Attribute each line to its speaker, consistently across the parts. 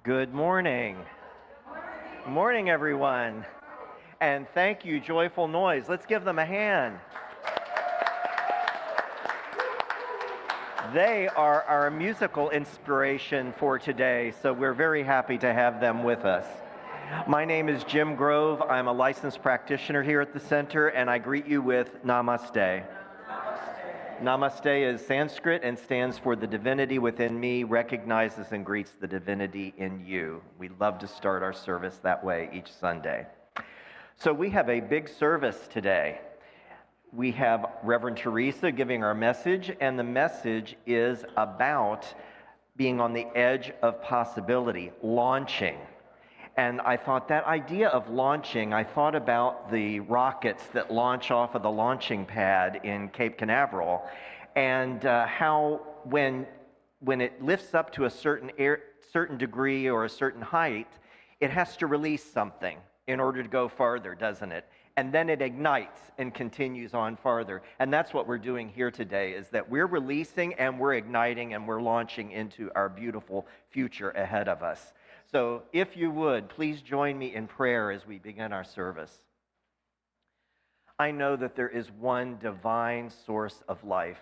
Speaker 1: Good morning. Good morning, everyone. And thank you, Joyful Noise. Let's give them a hand. They are our musical inspiration for today, so we're very happy to have them with us. My name is Jim Grove. I'm a licensed practitioner here at the center, and I greet you with Namaste. Namaste is Sanskrit and stands for the divinity within me recognizes and greets the divinity in you. We love to start our service that way each Sunday. So we have a big service today. We have Reverend Theresa giving our message, and the message is about being on the edge of possibility, launching. And I thought that idea of launching, I thought about the rockets that launch off of the launching pad in Cape Canaveral, and how when it lifts up to a certain degree or a certain height, it has to release something in order to go farther, doesn't it? And then it ignites and continues on farther. And that's what we're doing here today, is that we're releasing and we're igniting and we're launching into our beautiful future ahead of us. So if you would, please join me in prayer as we begin our service. I know that there is one divine source of life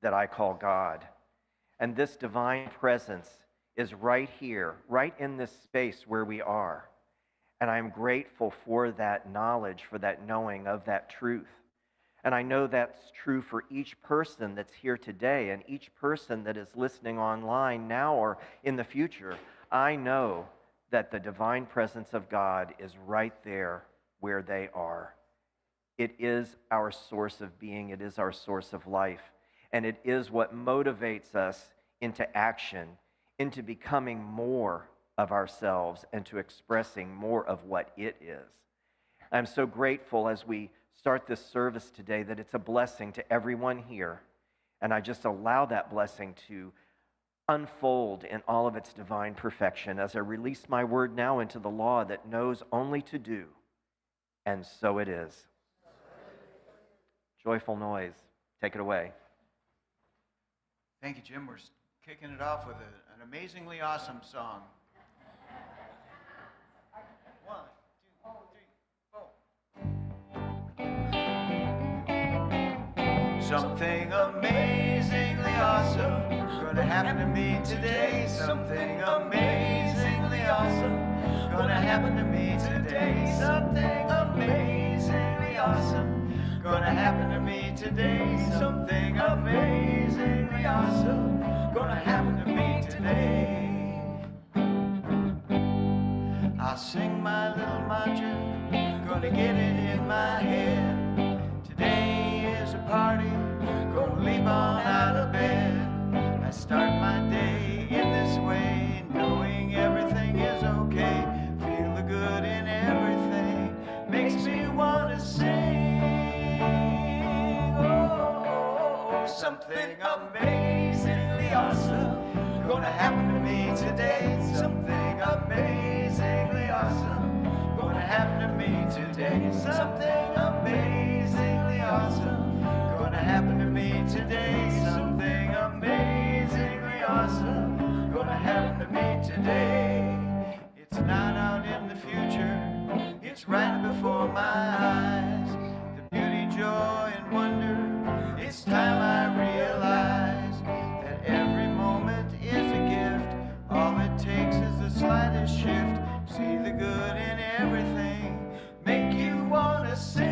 Speaker 1: that I call God. And this divine presence is right here, right in this space where we are. And I'm grateful for that knowledge, for that knowing of that truth. And I know that's true for each person that's here today and each person that is listening online now or in the future. I know that the divine presence of God is right there where they are. It is our source of being. It is our source of life. And it is what motivates us into action, into becoming more of ourselves and to expressing more of what it is. I'm so grateful as we start this service today that it's a blessing to everyone here. And I just allow that blessing to unfold in all of its divine perfection as I release my word now into the law that knows only to do. And so it is. Joyful Noise, take it away.
Speaker 2: Thank you, Jim. We're kicking it off with an amazingly awesome song. 1, 2, 3, 4. Something amazingly awesome gonna happen to me today. Something amazingly awesome gonna happen to me today. Something amazingly awesome gonna happen to me today. Something amazingly awesome gonna happen to me today. I'll sing my little mantra, gonna get it in my head. Today is a party, gonna leap on out of bed. I start my day in this way, knowing everything is okay. Feel the good in everything, makes me wanna sing. Oh, something amazingly awesome gonna happen to me today. Something amazingly awesome gonna happen to me today. Something amazingly awesome gonna happen to me today. Something amazingly awesome gonna happen to me today. It's not out in the future, it's right before my eyes. The beauty, joy, and wonder, it's time I realize that every moment is a gift. All it takes is the slightest shift. See the good in everything, make you wanna sing.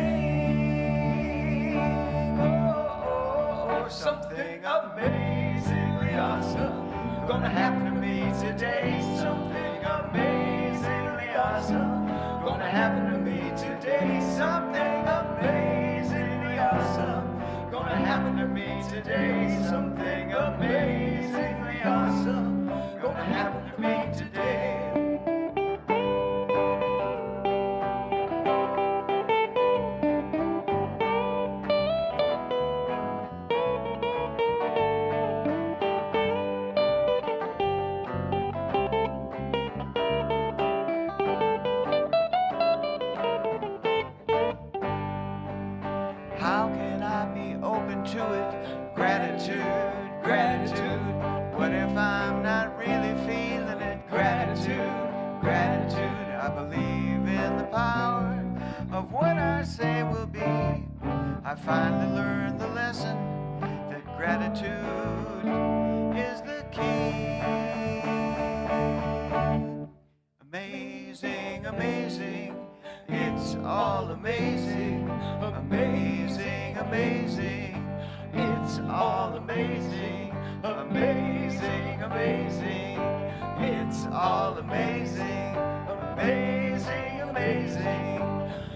Speaker 2: Oh, something amazingly awesome gonna happen to me today. Something amazingly awesome gonna happen to me today. Something amazingly awesome gonna happen to me today. Something amazingly awesome gonna happen to me today. of what I say will be. I finally learned the lesson that gratitude is the key. Amazing, amazing, it's all amazing. Amazing, amazing, it's all amazing. Amazing, amazing, it's all amazing. Amazing, amazing,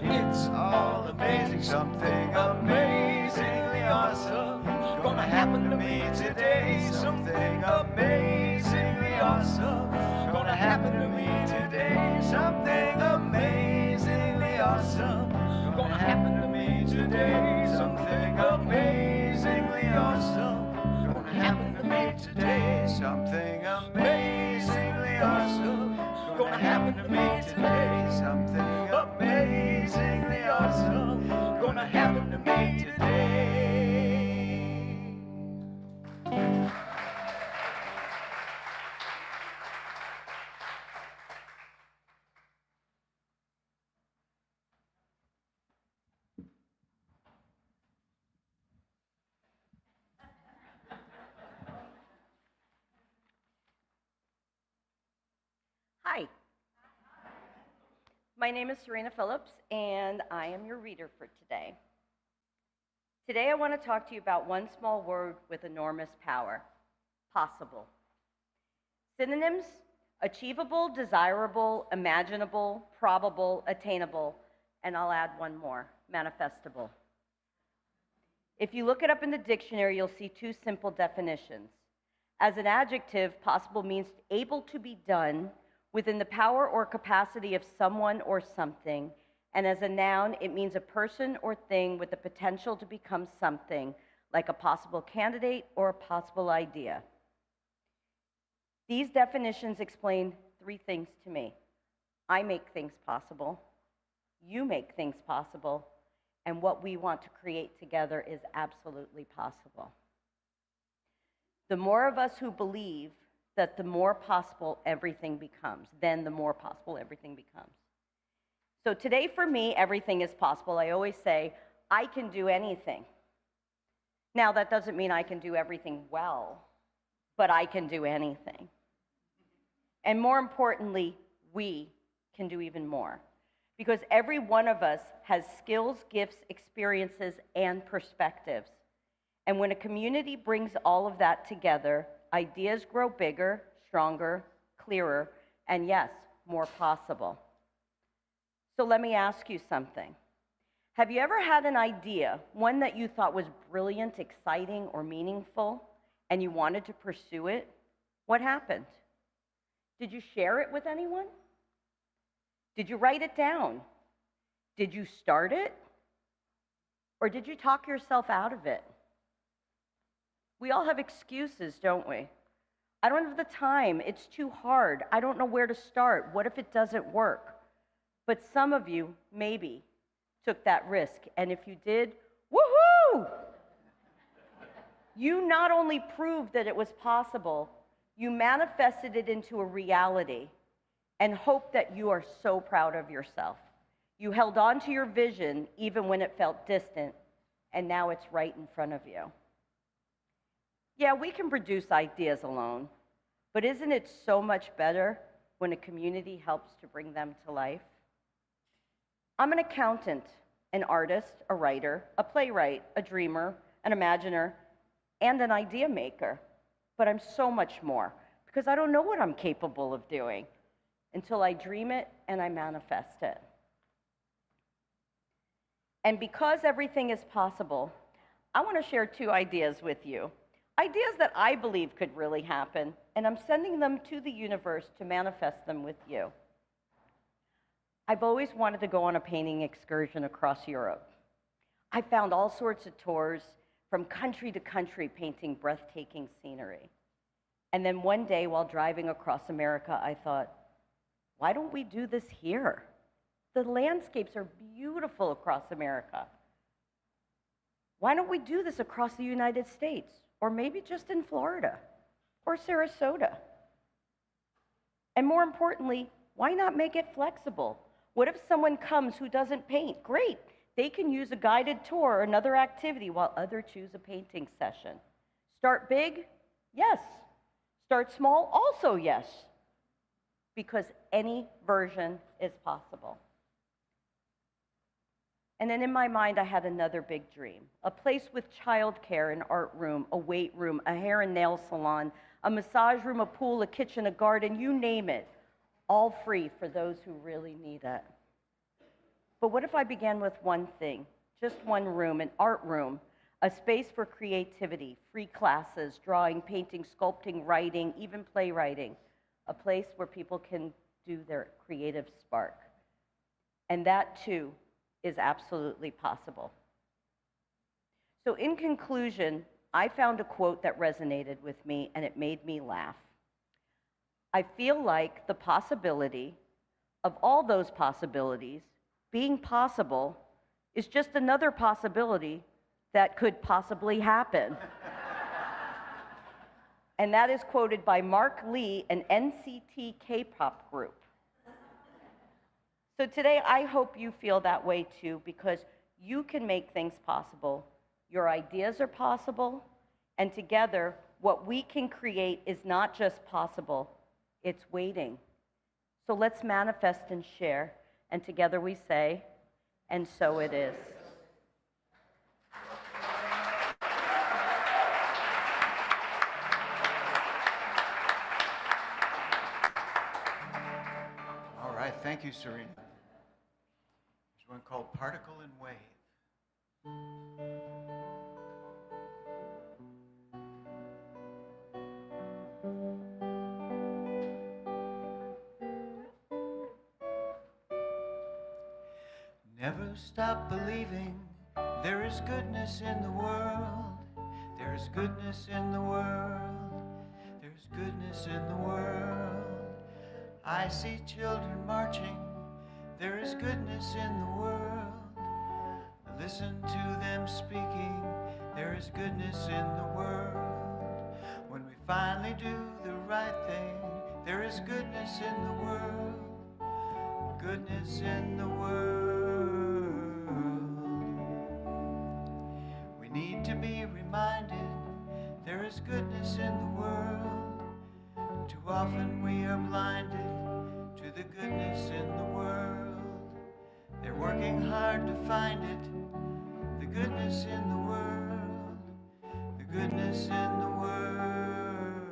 Speaker 2: it's all amazing. Something amazingly awesome gonna happen to me today. Something amazingly awesome gonna happen to me today. Something amazingly awesome gonna happen to me today. Something amazingly awesome gonna happen to me today. Something amazingly awesome gonna happen to me today. Something amazingly awesome gonna happen to me today.
Speaker 3: Hi. My name is Serena Phillips, and I am your reader for today. Today, I want to talk to you about one small word with enormous power: possible. Synonyms: achievable, desirable, imaginable, probable, attainable, and I'll add one more: manifestable. If you look it up in the dictionary, you'll see two simple definitions. As an adjective, possible means able to be done within the power or capacity of someone or something, and as a noun, it means a person or thing with the potential to become something, like a possible candidate or a possible idea. These definitions explain three things to me. I make things possible, you make things possible, and what we want to create together is absolutely possible. The more of us who believe that the more possible everything becomes, then the more possible everything becomes. So today for me, everything is possible. I always say, I can do anything. Now that doesn't mean I can do everything well, but I can do anything. And more importantly, we can do even more. Because every one of us has skills, gifts, experiences, and perspectives. And when a community brings all of that together, ideas grow bigger, stronger, clearer, and yes, more possible. So let me ask you something. Have you ever had an idea, one that you thought was brilliant, exciting, or meaningful, and you wanted to pursue it? What happened? Did you share it with anyone? Did you write it down? Did you start it? Or did you talk yourself out of it? We all have excuses, don't we? I don't have the time. It's too hard. I don't know where to start. What if it doesn't work? But some of you, maybe, took that risk. And if you did, woohoo! You not only proved that it was possible, you manifested it into a reality and hope that you are so proud of yourself. You held on to your vision even when it felt distant, and now it's right in front of you. Yeah, we can produce ideas alone, but isn't it so much better when a community helps to bring them to life? I'm an accountant, an artist, a writer, a playwright, a dreamer, an imaginer, and an idea maker. But I'm so much more, because I don't know what I'm capable of doing until I dream it and I manifest it. And because everything is possible, I want to share two ideas with you. Ideas that I believe could really happen, and I'm sending them to the universe to manifest them with you. I've always wanted to go on a painting excursion across Europe. I found all sorts of tours from country to country painting breathtaking scenery. And then one day while driving across America, I thought, why don't we do this here? The landscapes are beautiful across America. Why don't we do this across the United States? Or maybe just in Florida or Sarasota? And more importantly, why not make it flexible? What if someone comes who doesn't paint? Great. They can use a guided tour or another activity while others choose a painting session. Start big? Yes. Start small? Also yes. Because any version is possible. And then in my mind, I had another big dream. A place with childcare, an art room, a weight room, a hair and nail salon, a massage room, a pool, a kitchen, a garden, you name it. All free for those who really need it. But what if I began with one thing, just one room, an art room, a space for creativity, free classes, drawing, painting, sculpting, writing, even playwriting, a place where people can do their creative spark. And that too is absolutely possible. So in conclusion, I found a quote that resonated with me and it made me laugh. I feel like the possibility of all those possibilities being possible is just another possibility that could possibly happen. And that is quoted by Mark Lee, an NCT K-pop group. So today, I hope you feel that way too, because you can make things possible. Your ideas are possible, and together, what we can create is not just possible, it's waiting. So let's manifest and share, and together we say, and so it is.
Speaker 2: All right, thank you, Serena. There's one called Particle and Wave. Never stop believing there is goodness in the world. There is goodness in the world. There's goodness in the world. I see children marching. There is goodness in the world. Listen to them speaking. There is goodness in the world. When we finally do the right thing, there is goodness in the world. Goodness in the world. We need to be reminded there is goodness in the world. Too often we are blinded to the goodness in the world. They're working hard to find it, the goodness in the world, the goodness in the world.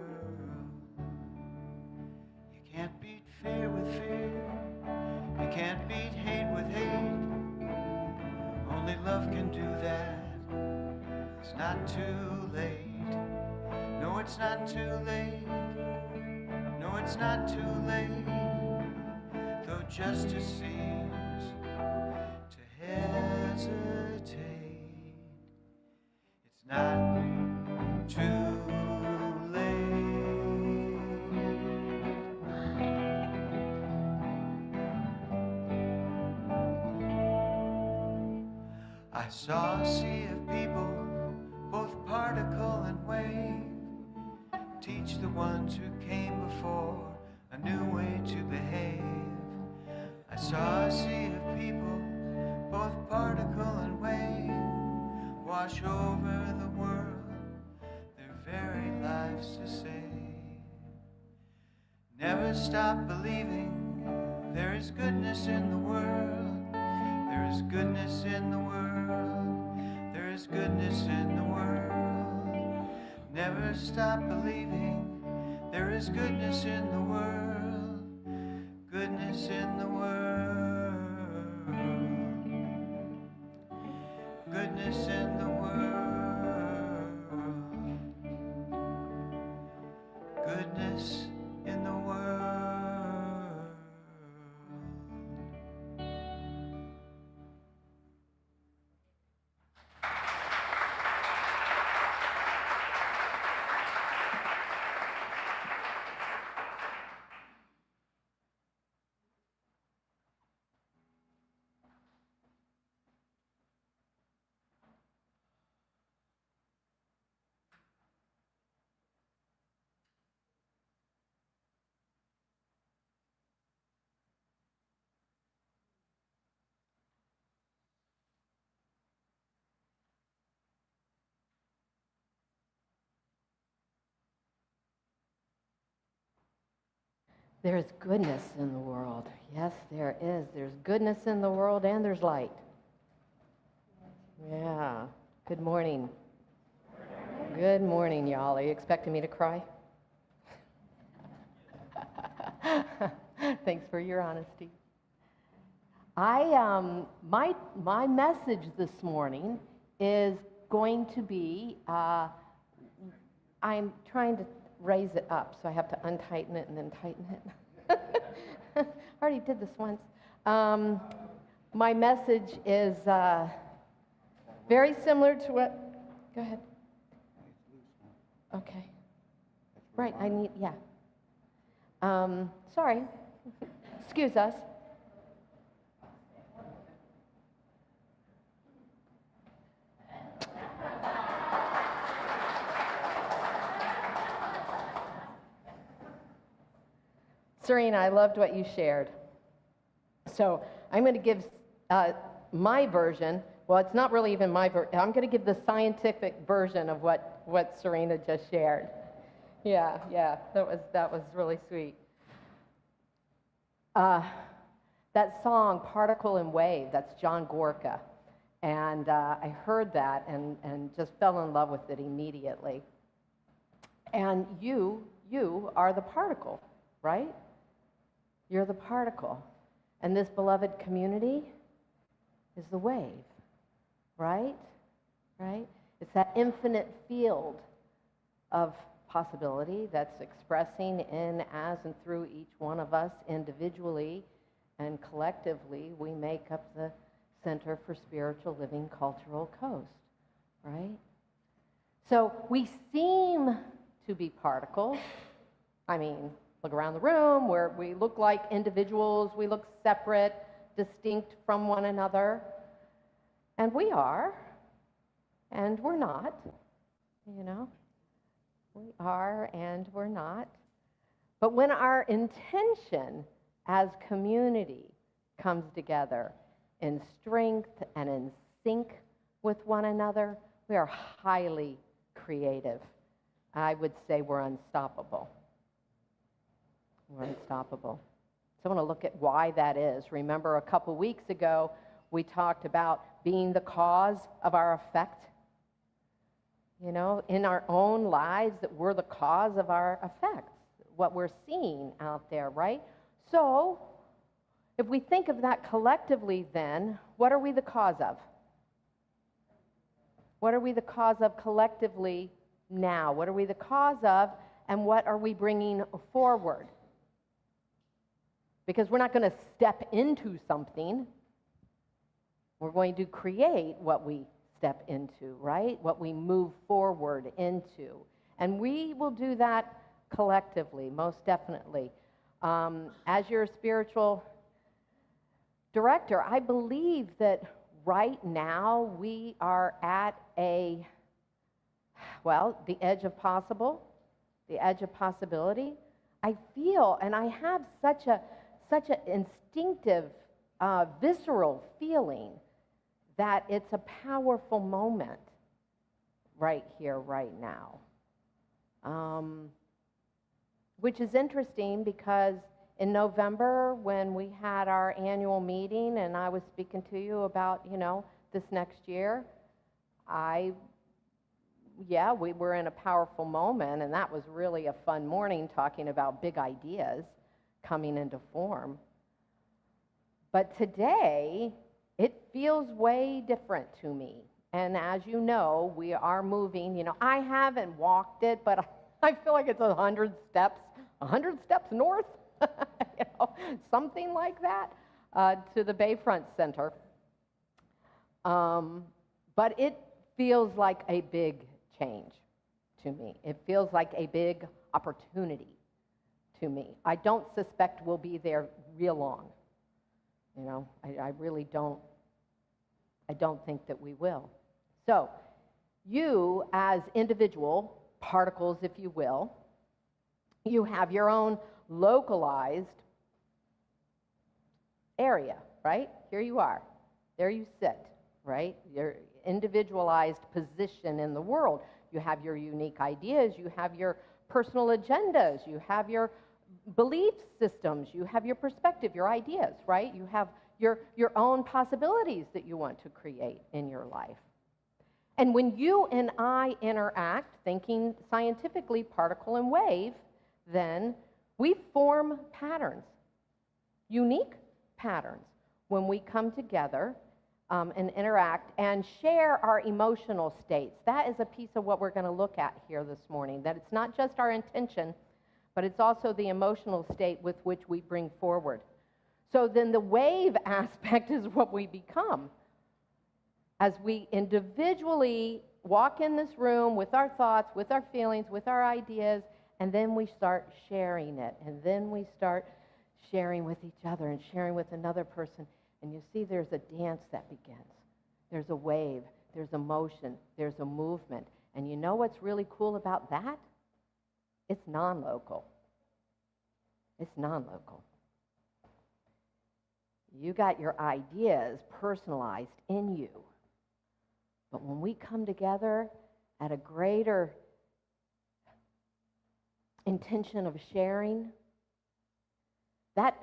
Speaker 2: You can't beat fear with fear, you can't beat hate with hate. Only love can do that. It's not too late. No, it's not too late. No, it's not too late. Though justice seems to hesitate, it's not too late. I saw a sea of people, both particle and wave. Teach the ones who came before a new way to behave. I saw a sea of people, both particle and wave, wash over the world, their very lives to save. Never stop believing there is goodness in the world. There is goodness in the world. There is goodness in the world. Never stop believing there is goodness in the world. Goodness in the world. Goodness in the world. Goodness in the world.
Speaker 4: There's goodness in the world. Yes, there is. There's goodness in the world and there's light. Yeah. Good morning. Good morning, y'all. Are you expecting me to cry? Thanks for your honesty. My message this morning is going to be, I'm trying to raise it up, so I have to untighten it and then tighten it. I already did this once. My message is very similar to what, go ahead. Okay. Right, I need, yeah. Sorry, excuse us. Serena, I loved what you shared. So I'm going to give my version. Well, it's not really even my version. I'm going to give the scientific version of what Serena just shared. Yeah, that was really sweet. That song, Particle and Wave, that's John Gorka. And I heard that and just fell in love with it immediately. And you are the particle, right? You're the particle. And this beloved community is the wave, right? Right? It's that infinite field of possibility that's expressing in, as, and through each one of us individually and collectively. We make up the Center for Spiritual Living Cultural Coast, right? So we seem to be particles. I mean, look around the room where we look like individuals, we look separate, distinct from one another. And we are, and we're not, you know. We are and we're not. But when our intention as community comes together in strength and in sync with one another, we are highly creative. I would say we're unstoppable. We're unstoppable. So I want to look at why that is. Remember a couple weeks ago, we talked about being the cause of our effect. You know, in our own lives, that we're the cause of our effects, what we're seeing out there, right? So if we think of that collectively then, what are we the cause of? What are we the cause of collectively now? What are we the cause of, and what are we bringing forward? Because we're not going to step into something. We're going to create what we step into, right? What we move forward into. And we will do that collectively, most definitely. As your spiritual director, I believe that right now we are at the edge of possible, the edge of possibility. I feel, and I have such an instinctive, visceral feeling that it's a powerful moment right here, right now. Which is interesting because in November, when we had our annual meeting and I was speaking to you about, this next year, we were in a powerful moment, and that was really a fun morning talking about big ideas coming into form. But today, it feels way different to me. And as you know, we are moving. I haven't walked it, but I feel like it's 100 steps north, something like that, to the Bayfront Center. But it feels like a big change to me. It feels like a big opportunity to me. I don't suspect we'll be there real long. I really don't. I don't think that we will. So, you as individual particles, if you will, you have your own localized area, right? Here you are. There you sit, right? Your individualized position in the world. You have your unique ideas. You have your personal agendas. You have your belief systems, you have your perspective, your ideas, right? You have your own possibilities that you want to create in your life. And when you and I interact, thinking scientifically, particle and wave, then we form patterns, unique patterns, when we come together and interact and share our emotional states. That is a piece of what we're going to look at here this morning, that it's not just our intention, but it's also the emotional state with which we bring forward. So then the wave aspect is what we become. As we individually walk in this room with our thoughts, with our feelings, with our ideas, and then we start sharing it, and then we start sharing with each other and sharing with another person. And you see there's a dance that begins. There's a wave, there's a motion, there's a movement. And you know what's really cool about that? It's non-local. It's non-local. You got your ideas personalized in you. But when we come together at a greater intention of sharing,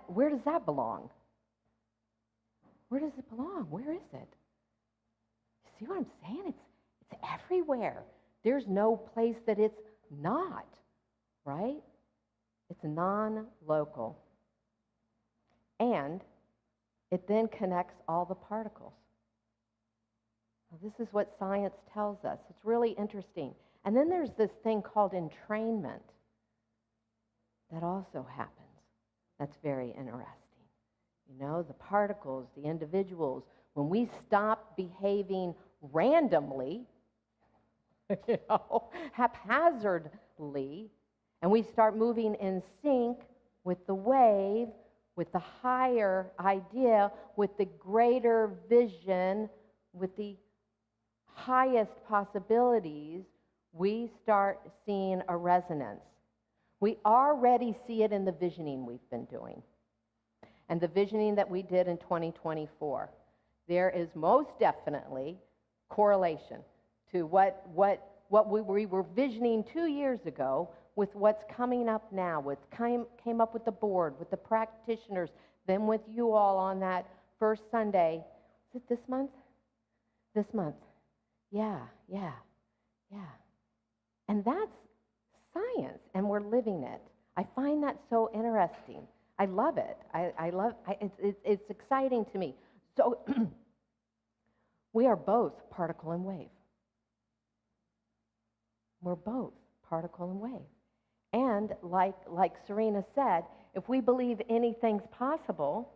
Speaker 4: where does that belong? Where does it belong? Where is it? See what I'm saying? It's everywhere. There's no place that it's not, right? It's non-local. And it then connects all the particles. Well, this is what science tells us. It's really interesting. And then there's this thing called entrainment that also happens. That's very interesting. You know, the particles, the individuals, when we stop behaving randomly, haphazardly, and we start moving in sync with the wave, with the higher idea, with the greater vision, with the highest possibilities, we start seeing a resonance. We already see it in the visioning we've been doing. And the visioning that we did in 2024. There is most definitely correlation to what we were visioning 2 years ago with what's coming up now, came up with the board, with the practitioners, then with you all on that first Sunday. Is it this month? This month. Yeah. And that's science, and we're living it. I find that so interesting. I love it. It's exciting to me. So we are both particle and wave. We're both particle and wave. And like Serena said, if we believe anything's possible,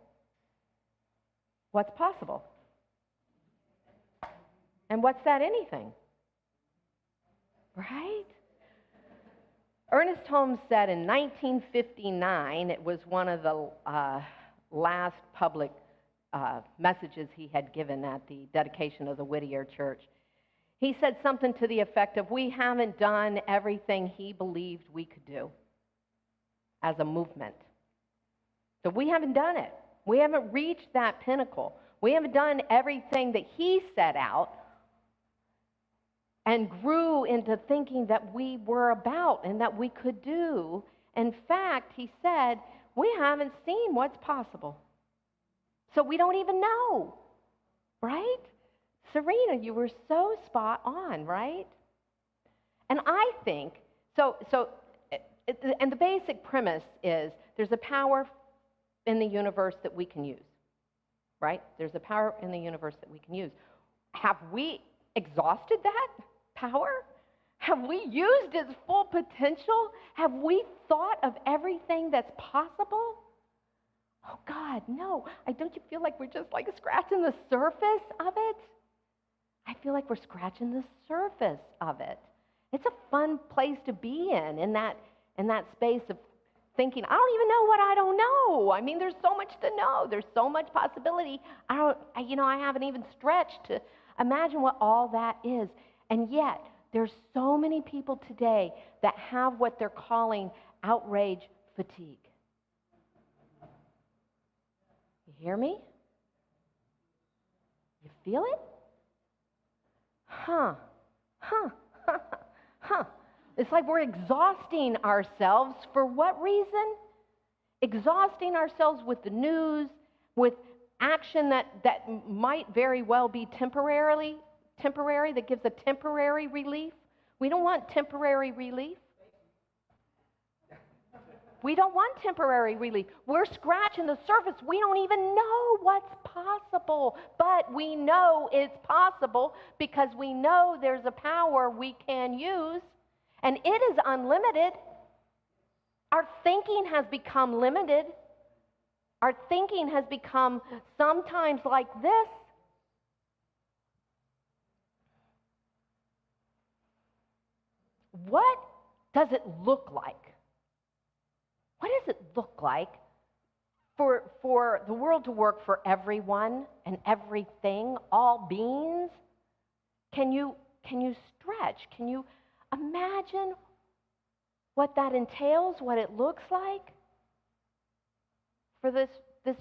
Speaker 4: what's possible? And what's that anything? Right? Ernest Holmes said in 1959, it was one of the last public messages he had given at the dedication of the Whittier Church. He said something to the effect of, we haven't done everything he believed we could do as a movement. So we haven't done it. We haven't reached that pinnacle. We haven't done everything that he set out and grew into thinking that we were about and that we could do. In fact, he said, we haven't seen what's possible. So we don't even know, right? Serena, you were so spot on, right? And I think, and the basic premise is there's a power in the universe that we can use, right? There's a power in the universe that we can use. Have we exhausted that power? Have we used its full potential? Have we thought of everything that's possible? Oh God, no. Don't you feel like we're just like scratching the surface of it? I feel like we're scratching the surface of it. It's a fun place to be in that space of thinking, I don't even know what I don't know. I mean, there's so much to know. There's so much possibility. I haven't even stretched to imagine what all that is. And yet, there's so many people today that have what they're calling outrage fatigue. You hear me? You feel it? Huh. It's like we're exhausting ourselves for what reason? exhausting ourselves with the news, with action that might very well be temporary, that gives a temporary relief. We don't want temporary relief. We don't want temporary relief. We're scratching the surface. We don't even know what's possible, but we know it's possible because we know there's a power we can use, and it is unlimited. Our thinking has become limited. Our thinking has become sometimes like this. What does it look like? What does it look like for the world to work for everyone and everything, all beings? Can you stretch? Can you imagine what that entails, what it looks like for this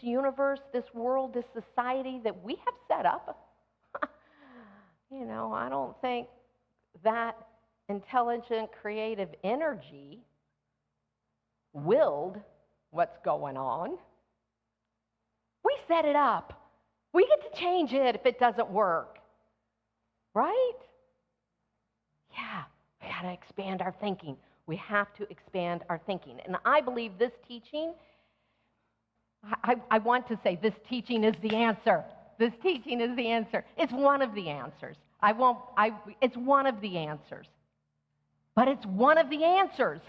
Speaker 4: universe, this world, this society that we have set up? You know, I don't think that intelligent, creative energy willed what's going on. We set it up. We get to change it if it doesn't work. Right? Yeah, we got to expand our thinking. We have to expand our thinking. And I believe this teaching, I want to say this teaching is the answer. This teaching is the answer. It's one of the answers. It's one of the answers. But it's one of the answers.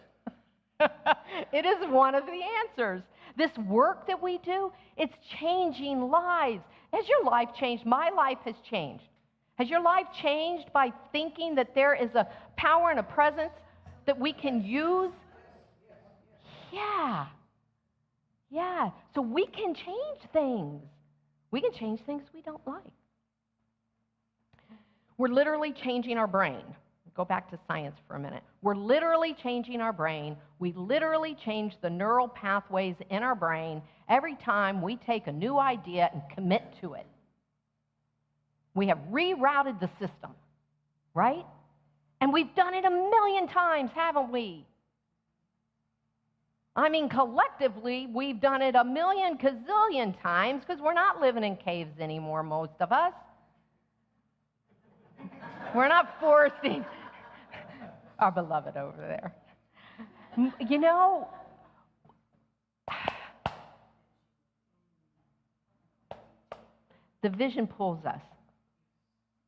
Speaker 4: It is one of the answers. This work that we do, it's changing lives. Has your life changed? My life has changed. Has your life changed by thinking that there is a power and a presence that we can use? Yeah. Yeah. So we can change things. We can change things we don't like. We're literally changing our brain. Go back to science for a minute. We're literally changing our brain. We literally change the neural pathways in our brain every time we take a new idea and commit to it. We have rerouted the system, right? And we've done it a million times, haven't we? I mean, collectively, we've done it a million gazillion times because we're not living in caves anymore, most of us. We're not forcing our beloved over there. You know, the vision pulls us.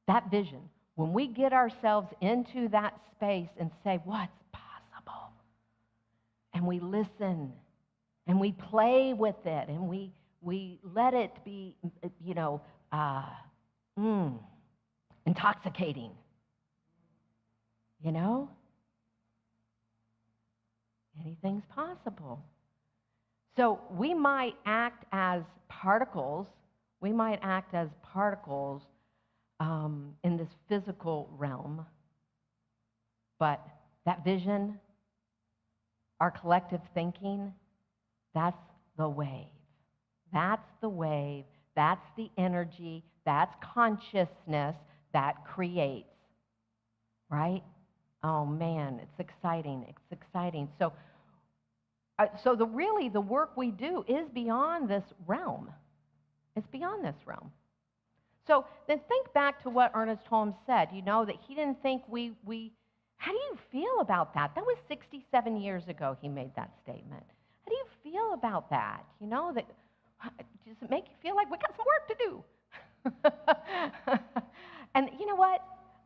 Speaker 4: That vision, when we get ourselves into that space and say, what's possible? And we listen, and we play with it, and we let it be, intoxicating. You know? Anything's possible. So we might act as particles. We might act as particles in this physical realm. But that vision, our collective thinking, that's the wave. That's the wave. That's the energy. That's consciousness that creates. Right? Oh man, it's exciting. It's exciting. So the work we do is beyond this realm. It's beyond this realm. So then think back to what Ernest Holmes said. You know that he didn't think we. How do you feel about that? That was 67 years ago. He made that statement. How do you feel about that? You know that. Does it make you feel like we got some work to do? And you know what?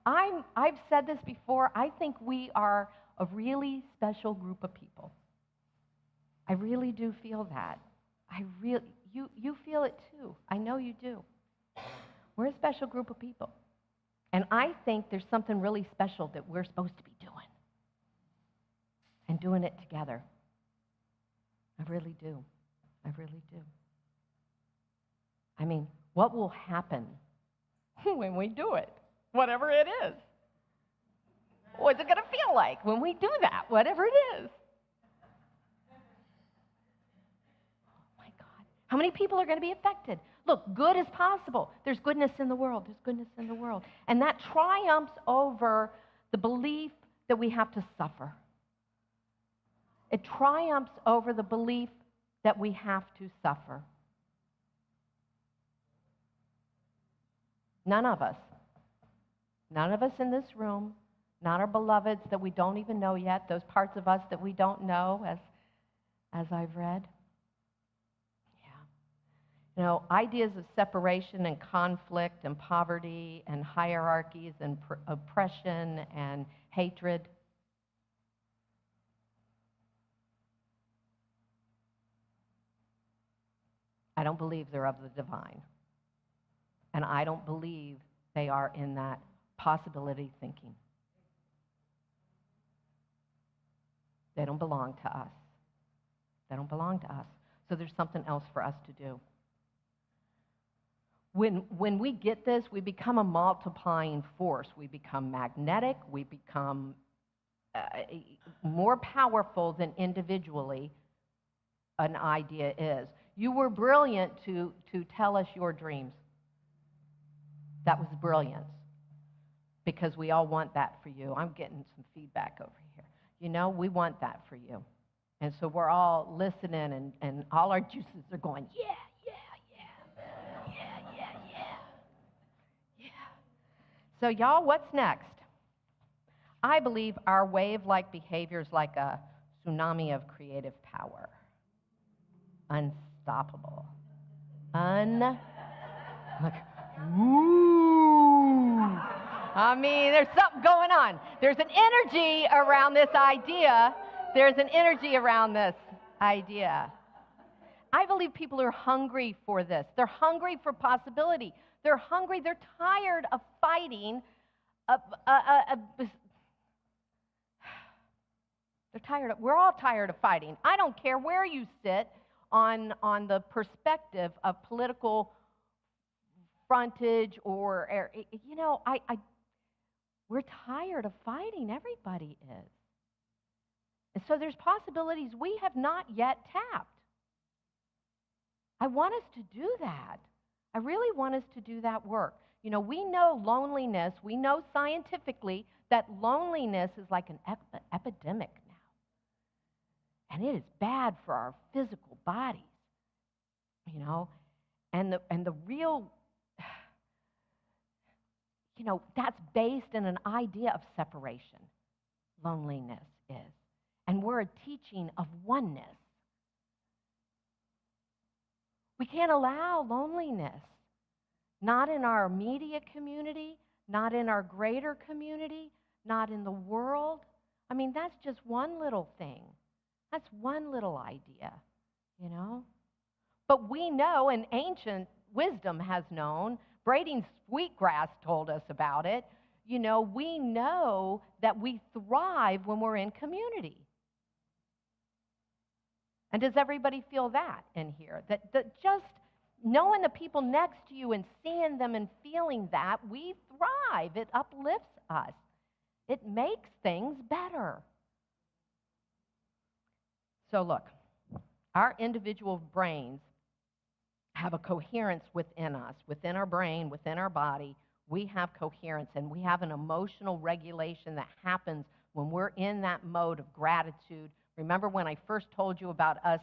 Speaker 4: I've said this before. I think we are a really special group of people. I really do feel that. You feel it too. I know you do. We're a special group of people. And I think there's something really special that we're supposed to be doing. And doing it together. I really do. I really do. I mean, what will happen when we do it? Whatever it is. What's it going to feel like when we do that? Whatever it is. Oh my God. How many people are going to be affected? Look, good is possible. There's goodness in the world. There's goodness in the world. And that triumphs over the belief that we have to suffer. It triumphs over the belief that we have to suffer. None of us. None of us in this room, not our beloveds that we don't even know yet, those parts of us that we don't know, as I've read. Yeah. You know, ideas of separation and conflict and poverty and hierarchies and oppression and hatred. I don't believe they're of the divine. And I don't believe they are in that possibility thinking. They don't belong to us. They don't belong to us. So there's something else for us to do. When we get this, we become a multiplying force. We become magnetic. We become more powerful than individually an idea is. You were brilliant to tell us your dreams. That was brilliance, because we all want that for you. I'm getting some feedback over here. You know, we want that for you. And so we're all listening, and all our juices are going, yeah, yeah, yeah, yeah, yeah, yeah, yeah. So y'all, what's next? I believe our wave-like behavior is like a tsunami of creative power. Unstoppable. Ooh. I mean, there's something going on. There's an energy around this idea. There's an energy around this idea. I believe people are hungry for this. They're hungry for possibility. They're hungry. They're tired of fighting. We're all tired of fighting. I don't care where you sit on the perspective of political frontage or you know, we're tired of fighting. Everybody is. And so there's possibilities we have not yet tapped. I want us to do that. I really want us to do that work. You know, we know loneliness. We know scientifically that loneliness is like an epidemic now. And it is bad for our physical bodies. You know, and the real, you know, that's based in an idea of separation. Loneliness is. And we're a teaching of oneness. We can't allow loneliness. Not in our immediate community, not in our greater community, not in the world. I mean, that's just one little thing. That's one little idea, you know? But we know, and ancient wisdom has known, braiding sweetgrass told us about it, you know, we know that we thrive when we're in community. And does everybody feel that in here? That just knowing the people next to you and seeing them and feeling that, we thrive. It uplifts us. It makes things better. So look, our individual brains have a coherence within us, within our brain, within our body. We have coherence, and we have an emotional regulation that happens when we're in that mode of gratitude. Remember when I first told you about us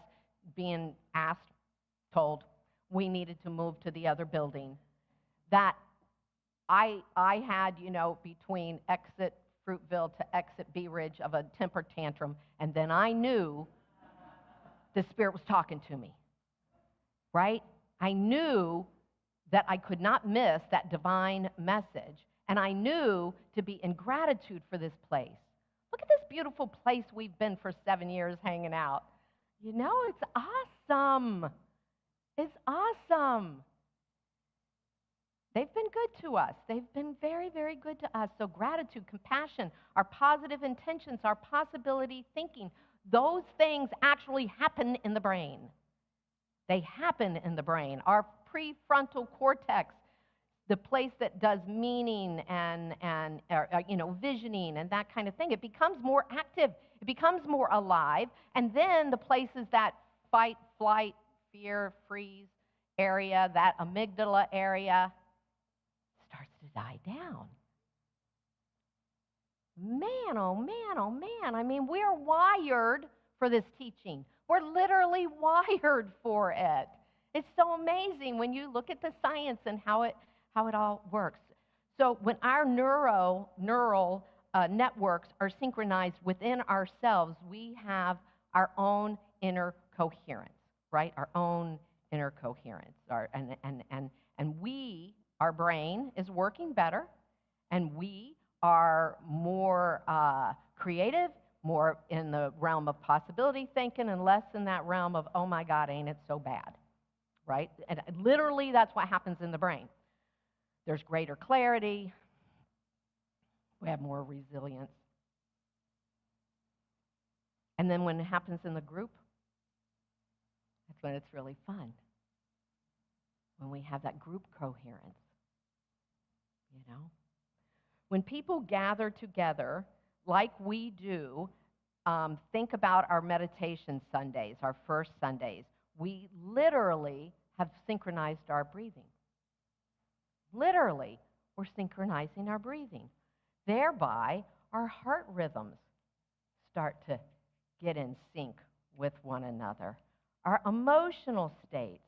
Speaker 4: being told we needed to move to the other building? That I had, you know, between exit Fruitville to exit Bee Ridge of a temper tantrum, and then I knew the Spirit was talking to me, right? I knew that I could not miss that divine message, and I knew to be in gratitude for this place. Look at this beautiful place we've been for 7 years hanging out. You know, it's awesome. It's awesome. They've been good to us. They've been very, very good to us. So gratitude, compassion, our positive intentions, our possibility thinking, those things actually happen in the brain. They happen in the brain. Our prefrontal cortex, the place that does meaning and you know, visioning and that kind of thing, it becomes more active. It becomes more alive. And then the places that fight, flight, fear, freeze area, that amygdala area, starts to die down. Man, oh man, oh man. I mean, we're wired for this teaching. We're literally wired for it. It's so amazing when you look at the science and how it all works. So when our neural networks are synchronized within ourselves, we have our own inner coherence, right? Our own inner coherence. And our brain is working better, and we are more creative, more in the realm of possibility thinking, and less in that realm of, oh my God, ain't it so bad, right? And literally, that's what happens in the brain. There's greater clarity. We have more resilience. And then when it happens in the group, that's when it's really fun. When we have that group coherence, you know? When people gather together like we do, think about our meditation Sundays, our first Sundays. We literally have synchronized our breathing. Literally, we're synchronizing our breathing. Thereby, our heart rhythms start to get in sync with one another. Our emotional states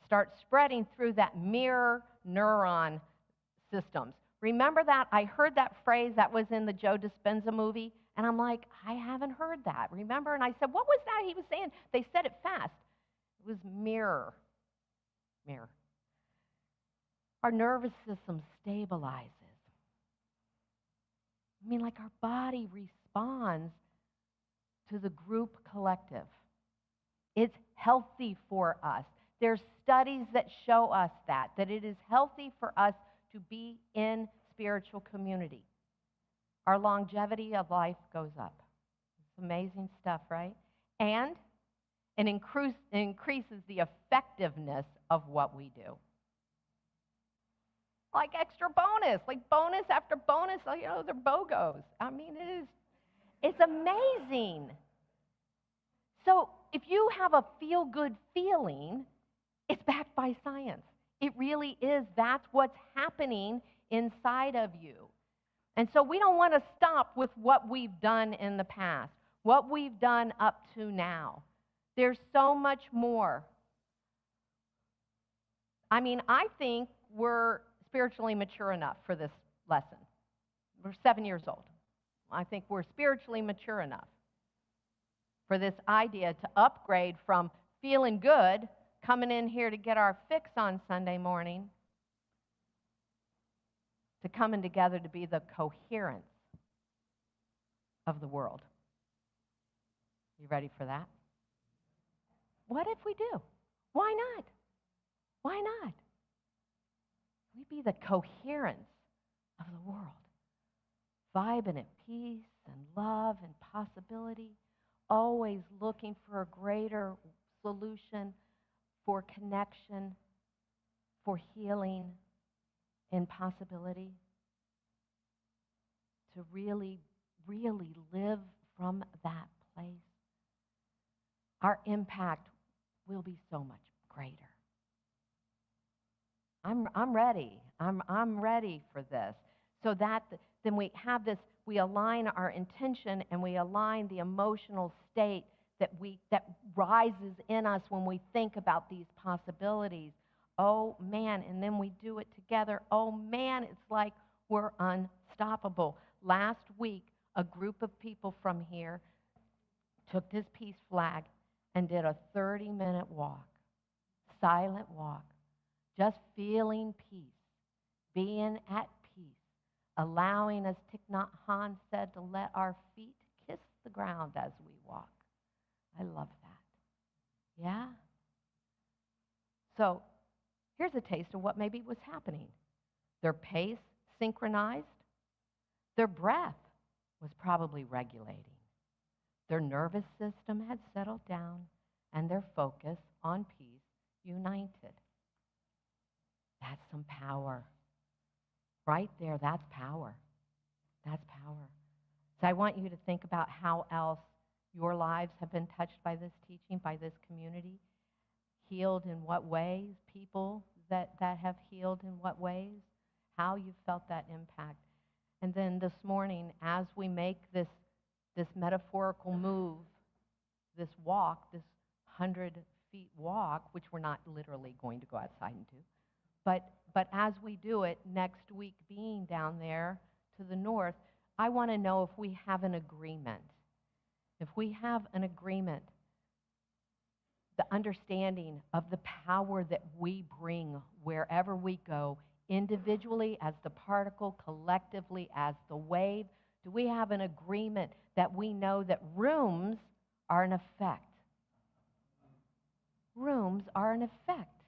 Speaker 4: start spreading through that mirror neuron systems. Remember that? I heard that phrase that was in the Joe Dispenza movie, and I'm like, I haven't heard that. Remember? And I said, what was that he was saying? They said it fast. It was mirror. Mirror. Our nervous system stabilizes. I mean, like our body responds to the group collective. It's healthy for us. There's studies that show us that it is healthy for us to be in spiritual community. Our longevity of life goes up. It's amazing stuff, right? And it increases the effectiveness of what we do. Like extra bonus, like bonus after bonus, you know, they're BOGOs. I mean, it's amazing. So if you have a feel-good feeling, it's backed by science. It really is. That's what's happening inside of you. And so we don't want to stop with what we've done in the past, what we've done up to now. There's so much more. I mean, I think we're spiritually mature enough for this lesson. We're 7 years old. I think we're spiritually mature enough for this idea to upgrade from feeling good, coming in here to get our fix on Sunday morning, to coming together to be the coherence of the world. You ready for that? What if we do? Why not? Why not? We be the coherence of the world, vibing at peace and love and possibility, always looking for a greater solution, for connection, for healing and possibility, to really, really live from that place. Our impact will be so much greater. I'm ready. I'm ready for this. So that then we have this, we align our intention and we align the emotional state that rises in us when we think about these possibilities. Oh man, and then we do it together. Oh man, it's like we're unstoppable. Last week, a group of people from here took this peace flag and did a 30-minute walk, silent walk, just feeling peace, being at peace, allowing, as Thich Nhat Hanh said, to let our feet kiss the ground as we walk. I love that. Yeah? So here's a taste of what maybe was happening. Their pace synchronized. Their breath was probably regulating. Their nervous system had settled down, and their focus on peace united. That's some power. Right there, that's power. That's power. So I want you to think about how else your lives have been touched by this teaching, by this community. Healed in what ways? People that have healed in what ways? How you felt that impact. And then this morning, as we make this metaphorical move this walk, this 100-feet walk, which we're not literally going to go outside and do, but as we do it next week, being down there to the north, I want to know if we have an agreement. If we have an agreement, the understanding of the power that we bring wherever we go, individually as the particle, collectively as the wave, do we have an agreement that we know that rooms are an effect? Rooms are an effect,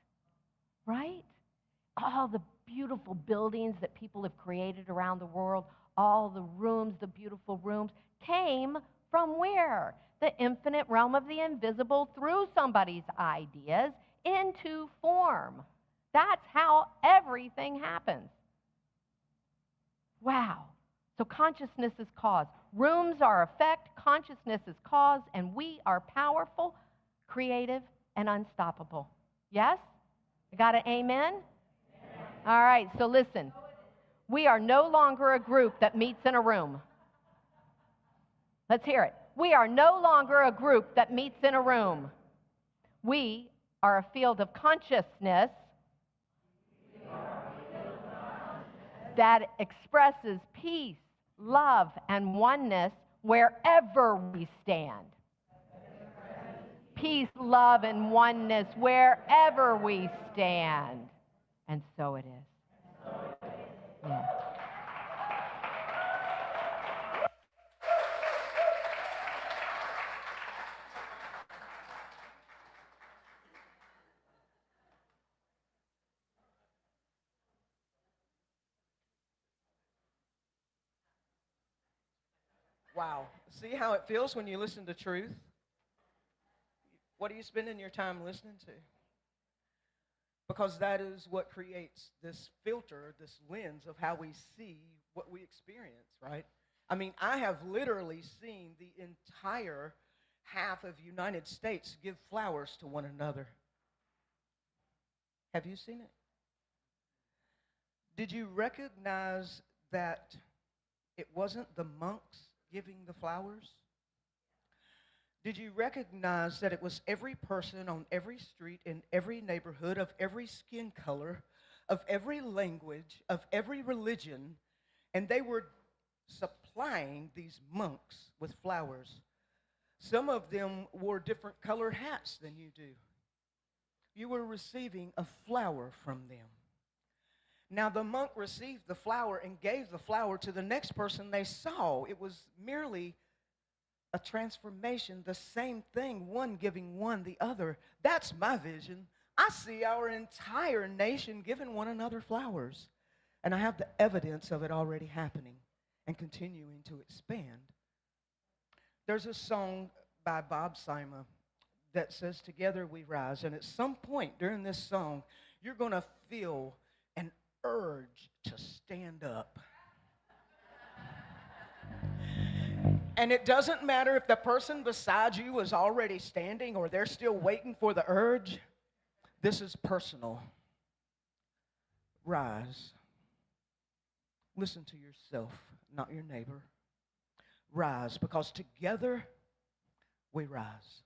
Speaker 4: right? All the beautiful buildings that people have created around the world, all the rooms, the beautiful rooms, came from where? The infinite realm of the invisible through somebody's ideas into form. That's how everything happens. Wow. So consciousness is cause. Rooms are effect, consciousness is cause, and we are powerful, creative, and unstoppable. Yes? I got an amen? All right, so listen. We are no longer a group that meets in a room. Let's hear it. We are no longer a group that meets in a room. We are a field of consciousness that expresses peace, love, and oneness wherever we stand. Peace, love, and oneness wherever we stand. And so it is. Yeah.
Speaker 5: Wow. See how it feels when you listen to truth? What are you spending your time listening to? Because that is what creates this filter, this lens of how we see what we experience, right? I mean, I have literally seen the entire half of the United States give flowers to one another. Have you seen it? Did you recognize that it wasn't the monks giving the flowers? Did you recognize that it was every person on every street, in every neighborhood, of every skin color, of every language, of every religion, and they were supplying these monks with flowers? Some of them wore different colored hats than you do. You were receiving a flower from them. Now, the monk received the flower and gave the flower to the next person they saw. It was merely a transformation, the same thing, one giving one the other. That's my vision. I see our entire nation giving one another flowers. And I have the evidence of it already happening and continuing to expand. There's a song by Bob Sima that says, "Together we rise." And at some point during this song, you're going to feel an urge to stand up. And it doesn't matter if the person beside you is already standing or they're still waiting for the urge. This is personal. Rise. Listen to yourself, not your neighbor. Rise, because together we rise.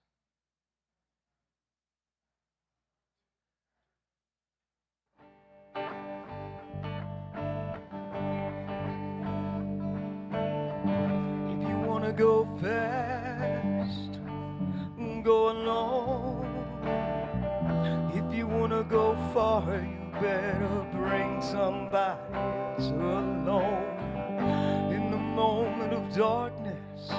Speaker 2: Go fast, go alone. If you wanna go far, you better bring somebody else along. In the moment of darkness,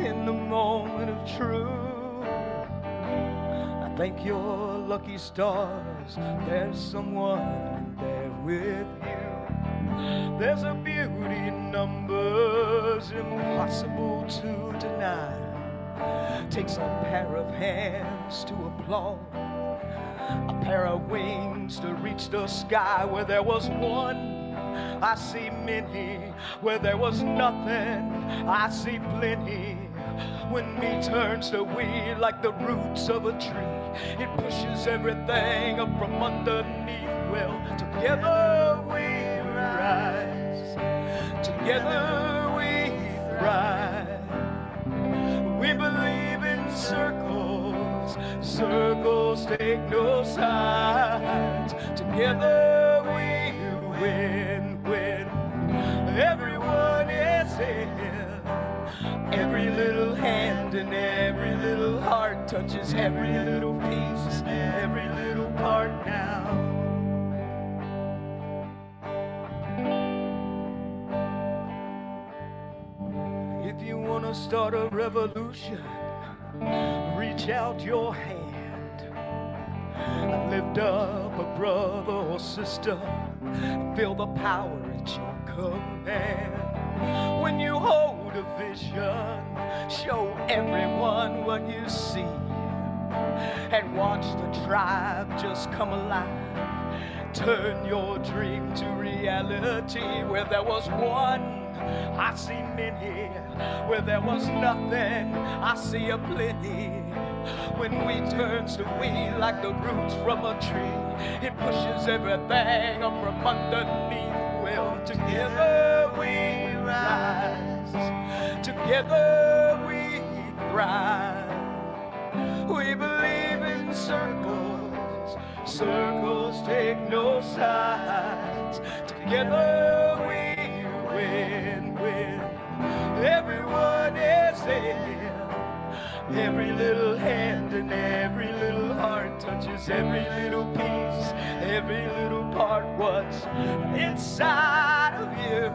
Speaker 2: in the moment of truth, I thank your lucky stars there's someone in there with you. There's a beauty in numbers impossible to deny. Takes a pair of hands to applaud, a pair of wings to reach the sky. Where there was one, I see many. Where there was nothing, I see plenty. When me turns to we, like the roots of a tree, it pushes everything up from underneath. Well, together we rise, together we thrive. We believe in
Speaker 5: take no sides. Together we win, win. Everyone is here. Every little hand and every little heart touches every little piece, every little part now. If you want to start a revolution, reach out your hand. Lift up a brother or sister. Feel the power at your command. When you hold a vision, show everyone what you see. And watch the tribe just come alive. Turn your dream to reality. Where there was one, I see many. Where there was nothing, I see a plenty. When we turns to we like the roots from a tree, it pushes everything up from underneath. Well, together we rise, together we thrive. We believe in circles, circles take no sides. Together we win, win. Everyone is there. Every little hand and every little heart touches every little piece, every little part. What's inside of you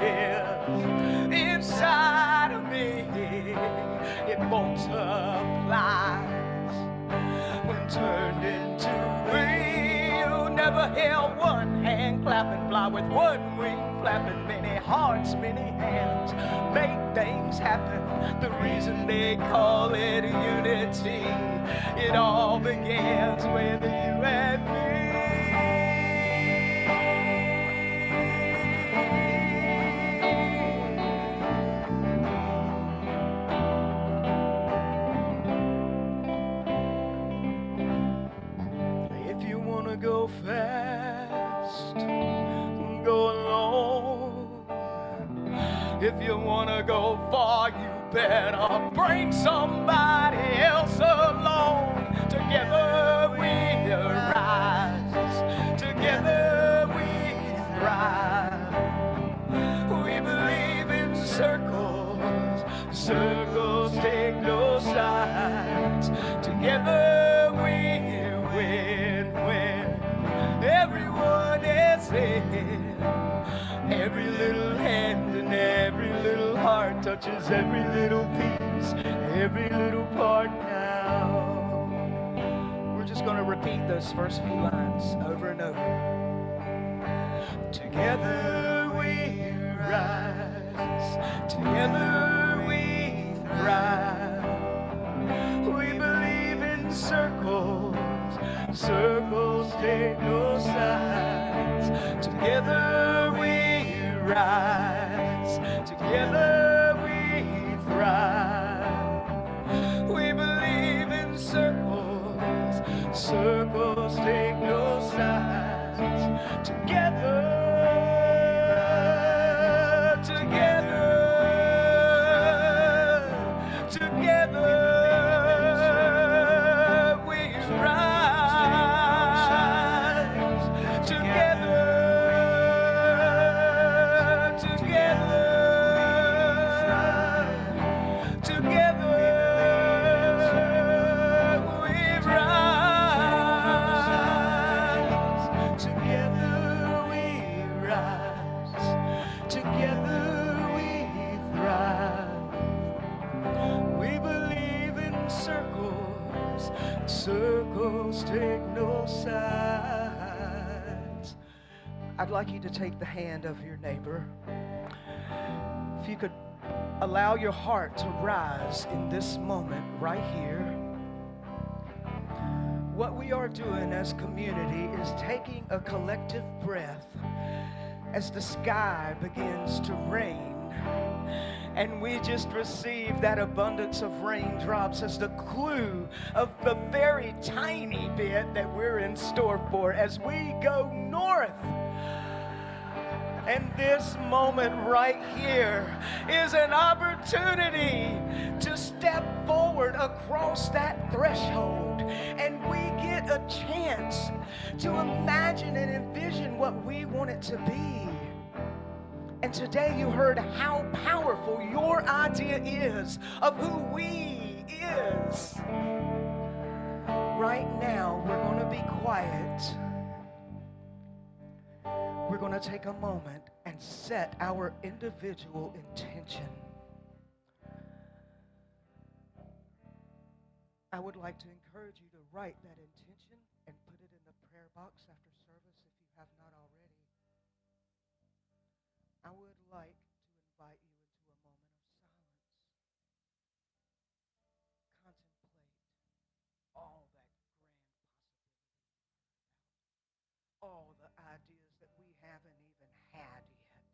Speaker 5: is inside of me. It multiplies when turned into real. Never held one hand clapping, fly with one wing flapping. Many hearts, many hands make things happen. The reason they call it unity, it all begins with you and me. If you want to go fast, go alone. If you want to go far, you better bring somebody else along. Together we rise, together we thrive. We believe in circles, circles take no sides. Together we win, win. Everyone is here. Every little hand and every little heart touches every little piece, every little part now. We're just going to repeat those first few lines over and over. Together we rise, together we thrive. We believe in circles, circles take no sides. Together we rise, together we thrive. We believe in circles, circles take no sides. Together, together, together we rise. Together. Circles take no sides. I'd like you to take the hand of your neighbor. If you could allow your heart to rise in this moment right here. What we are doing as community is taking a collective breath as the sky begins to rain. And we just received that abundance of raindrops as the clue of the very tiny bit that we're in store for as we go north. And this moment right here is an opportunity to step forward across that threshold, and we get get a chance to imagine and envision what we want it to be. And today you heard how powerful your idea is of who we is. Right now, we're going to be quiet. We're going to take a moment and set our individual intention. I would like to encourage you to write that intention and put it in the prayer box after service if you have not already. I would like to invite you into a moment of silence. Contemplate all that grand possibility, all the ideas that we haven't even had yet.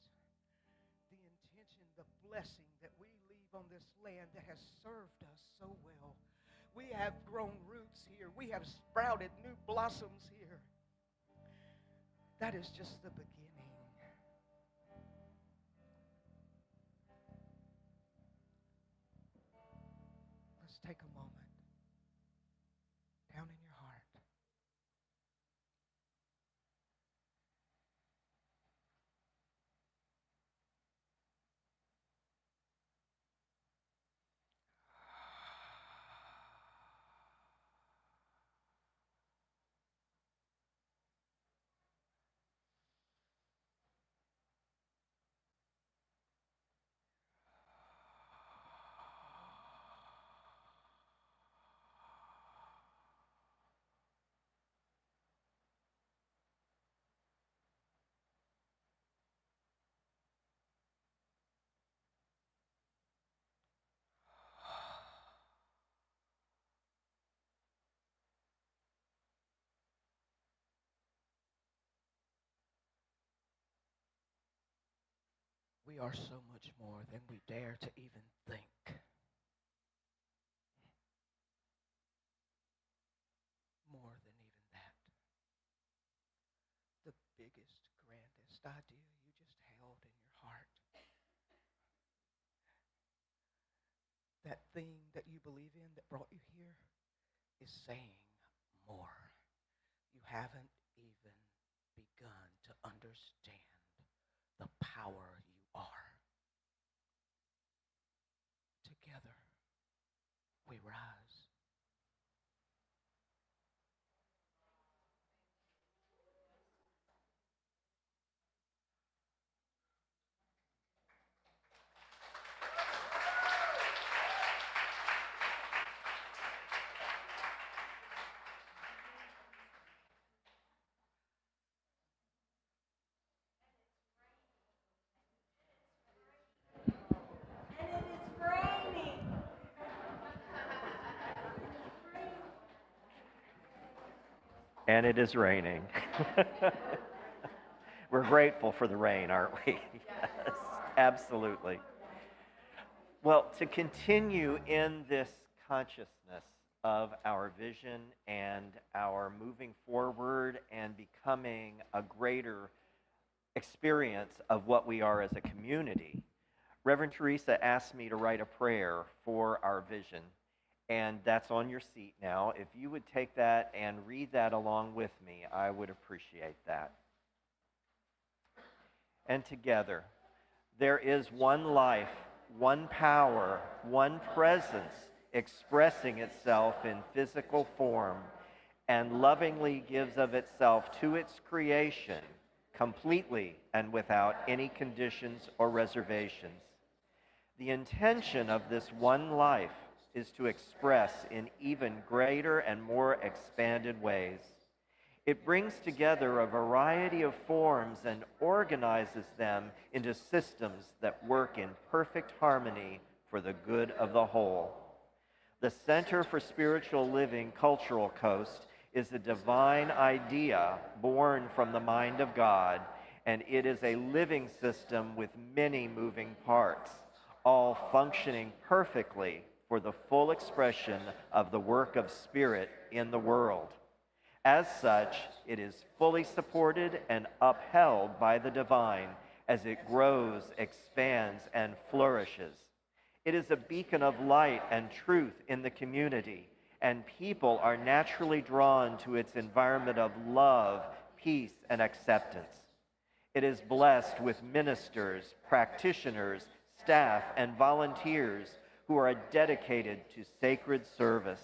Speaker 5: The intention, the blessing that we leave on this land that has served us so well. We have grown roots here. We have sprouted new blossoms here. That is just the beginning. Let's take a moment down in your heart. We are so much more than we dare to even think. More than even that. The biggest, grandest idea you just held in your heart. That thing that you believe in that brought you here is saying more. You haven't even begun to understand the power you are. Together, we rise.
Speaker 1: And it is raining. We're grateful for the rain, aren't we? Yes, absolutely. Well, to continue in this consciousness of our vision and our moving forward and becoming a greater experience of what we are as a community, Reverend Theresa asked me to write a prayer for our vision, and that's on your seat now. If you would take that and read that along with me, I would appreciate that. And together, there is one life, one power, one presence expressing itself in physical form and lovingly gives of itself to its creation completely and without any conditions or reservations. The intention of this one life is to express in even greater and more expanded ways. It brings together a variety of forms and organizes them into systems that work in perfect harmony for the good of the whole. The Center for Spiritual Living Cultural Coast is a divine idea born from the mind of God, and it is a living system with many moving parts, all functioning perfectly for the full expression of the work of Spirit in the world. As such, it is fully supported and upheld by the divine as it grows, expands, and flourishes. It is a beacon of light and truth in the community and people are naturally drawn to its environment of love, peace, and acceptance. It is blessed with ministers, practitioners, staff, and volunteers who are dedicated to sacred service.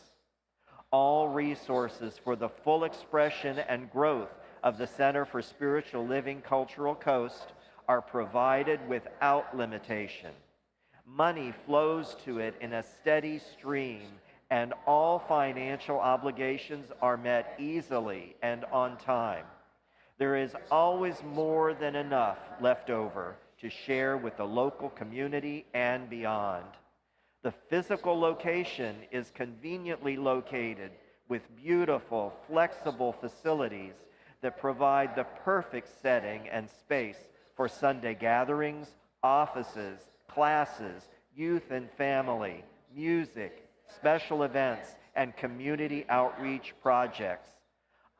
Speaker 1: All resources for the full expression and growth of the Center for Spiritual Living Cultural Coast are provided without limitation. Money flows to it in a steady stream, and all financial obligations are met easily and on time. There is always more than enough left over to share with the local community and beyond. The physical location is conveniently located with beautiful, flexible facilities that provide the perfect setting and space for Sunday gatherings, offices, classes, youth and family, music, special events, and community outreach projects.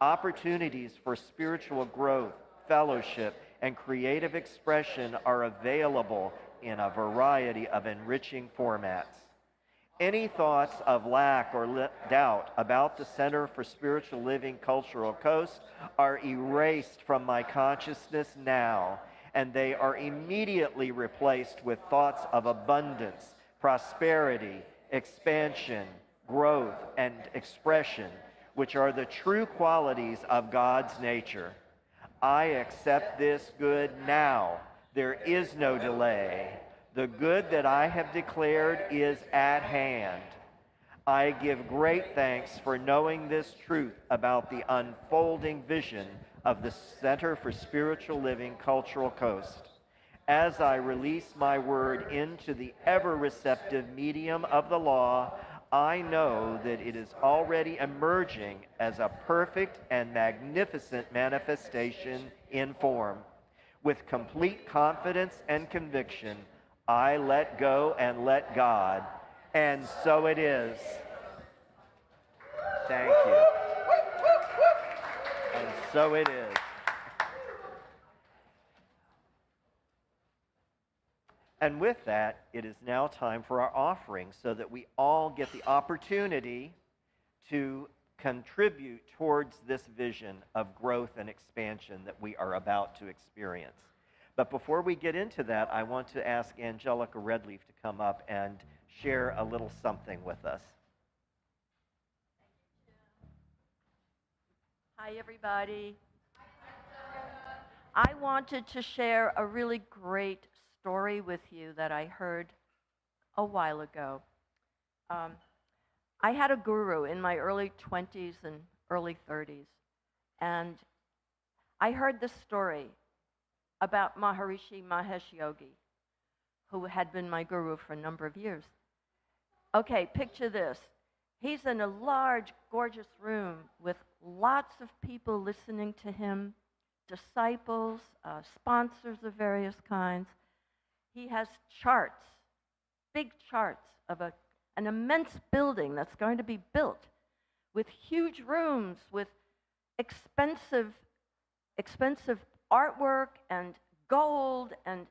Speaker 1: Opportunities for spiritual growth, fellowship, and creative expression are available in a variety of enriching formats. Any thoughts of lack or doubt about the Center for Spiritual Living Cultural Coast are erased from my consciousness now, and they are immediately replaced with thoughts of abundance, prosperity, expansion, growth, and expression, which are the true qualities of God's nature. I accept this good now. There is no delay. The good that I have declared is at hand. I give great thanks for knowing this truth about the unfolding vision of the Center for Spiritual Living Cultural Coast. As I release my word into the ever-receptive medium of the law, I know that it is already emerging as a perfect and magnificent manifestation in form. With complete confidence and conviction, I let go and let God, and so it is. Thank you. And so it is. And with that, it is now time for our offering so that we all get the opportunity to contribute towards this vision of growth and expansion that we are about to experience. But before we get into that, I want to ask Angelica Redleaf to come up and share a little something with us.
Speaker 6: Hi, everybody. I wanted to share a really great story with you that I heard a while ago. I had a guru in my early 20s and early 30s, and I heard this story about Maharishi Mahesh Yogi, who had been my guru for a number of years. Okay, picture this. He's in a large, gorgeous room with lots of people listening to him, disciples, sponsors of various kinds. He has charts, big charts of an immense building that's going to be built with huge rooms, with expensive artwork and gold. And